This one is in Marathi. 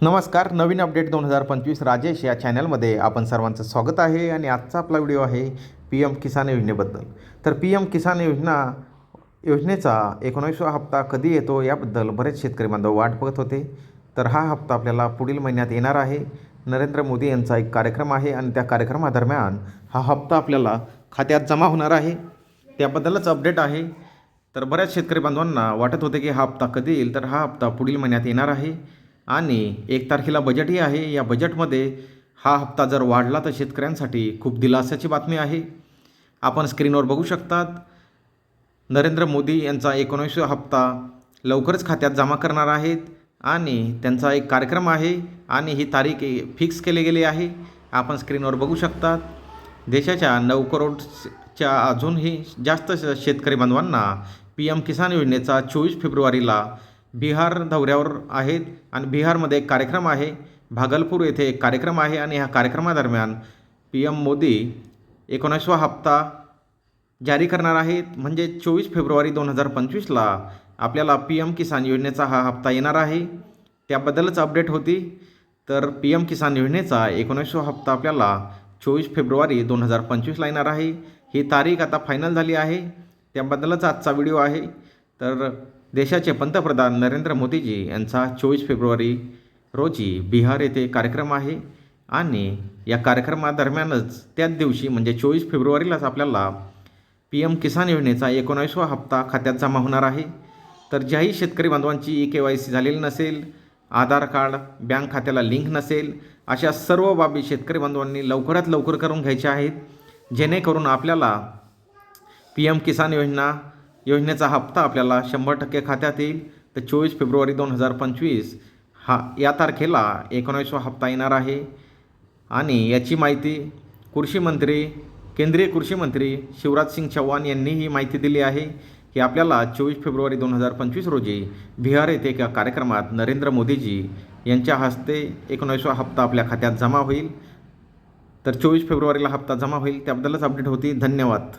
नमस्कार. नवीन अपडेट 2025 राजेश या चॅनलमध्ये आपण सर्वांचं स्वागत आहे. आणि आजचा आपला व्हिडिओ आहे पी एम किसान योजनेबद्दल. तर पी एम किसान योजनेचा 19वा हप्ता कधी येतो याबद्दल बरेच शेतकरी बांधव वाट बघत होते. तर हा हप्ता आपल्याला पुढील महिन्यात येणार आहे. नरेंद्र मोदी यांचा एक कार्यक्रम आहे आणि त्या कार्यक्रमादरम्यान हा हप्ता आपल्याला खात्यात जमा होणार आहे. त्याबद्दलच अपडेट आहे. तर बऱ्याच शेतकरी बांधवांना वाटत होते की हा हप्ता कधी येईल. तर हा हप्ता पुढील महिन्यात येणार आहे आणि 1 तारखेला बजेटही आहे. या बजेटमध्ये हा हप्ता जर वाढला तर शेतकऱ्यांसाठी खूप दिलासाची बातमी आहे. आपण स्क्रीनवर बघू शकतात. नरेंद्र मोदी यांचा 19वा हप्ता लवकरच खात्यात जमा करणार आहेत आणि त्यांचा एक कार्यक्रम आहे आणि ही तारीख फिक्स केली गेली आहे. आपण स्क्रीनवर बघू शकतात. देशाच्या 9 करोडच्या अजूनही जास्त शेतकरी बांधवांना पी एम किसान योजनेचा 24 फेब्रुवारीला बिहार दौऱ्यावर आहेत आणि बिहारमध्ये एक कार्यक्रम आहे. भागलपूर येथे एक कार्यक्रम आहे आणि ह्या कार्यक्रमादरम्यान पी एम मोदी 19वा हप्ता जारी करणार आहेत. म्हणजे 24 फेब्रुवारी 2025ला आपल्याला पी एम किसान योजनेचा हा हप्ता येणार आहे. त्याबद्दलच अपडेट होती. तर पी एम किसान योजनेचा 19वा हप्ता आपल्याला 24 फेब्रुवारी 2025ला येणार आहे. ही तारीख आता फायनल झाली आहे. त्याबद्दलच आजचा व्हिडिओ आहे. तर देशाचे पंतप्रधान नरेंद्र मोदीजी यांचा 24 फेब्रुवारी रोजी बिहार येथे कार्यक्रम आहे आणि या कार्यक्रमादरम्यानच त्याच दिवशी म्हणजे 24 फेब्रुवारीलाच आपल्याला पी एम किसान योजनेचा 19वा हप्ता खात्यात जमा होणार आहे. तर ज्याही शेतकरी बांधवांची KYC झालेली नसेल, आधार कार्ड बँक खात्याला लिंक नसेल, अशा सर्व बाबी शेतकरी बांधवांनी लवकरात लवकर करून घ्यायच्या आहेत. जेणेकरून आपल्याला पी एम किसान योजनेचा हप्ता आपल्याला 100% खात्यात येईल. तर 24 फेब्रुवारी 2025 या तारखेला 19वा हप्ता येणार आहे. आणि याची माहिती केंद्रीय कृषी मंत्री शिवराज सिंग चौहान यांनी ही माहिती दिली आहे की आपल्याला 24 फेब्रुवारी 2025 रोजी बिहार येथे एका कार्यक्रमात नरेंद्र मोदीजी यांच्या हस्ते 19वा हप्ता आपल्या खात्यात जमा होईल. तर 24 फेब्रुवारीला हप्ता जमा होईल. त्याबद्दलच अपडेट होती. धन्यवाद.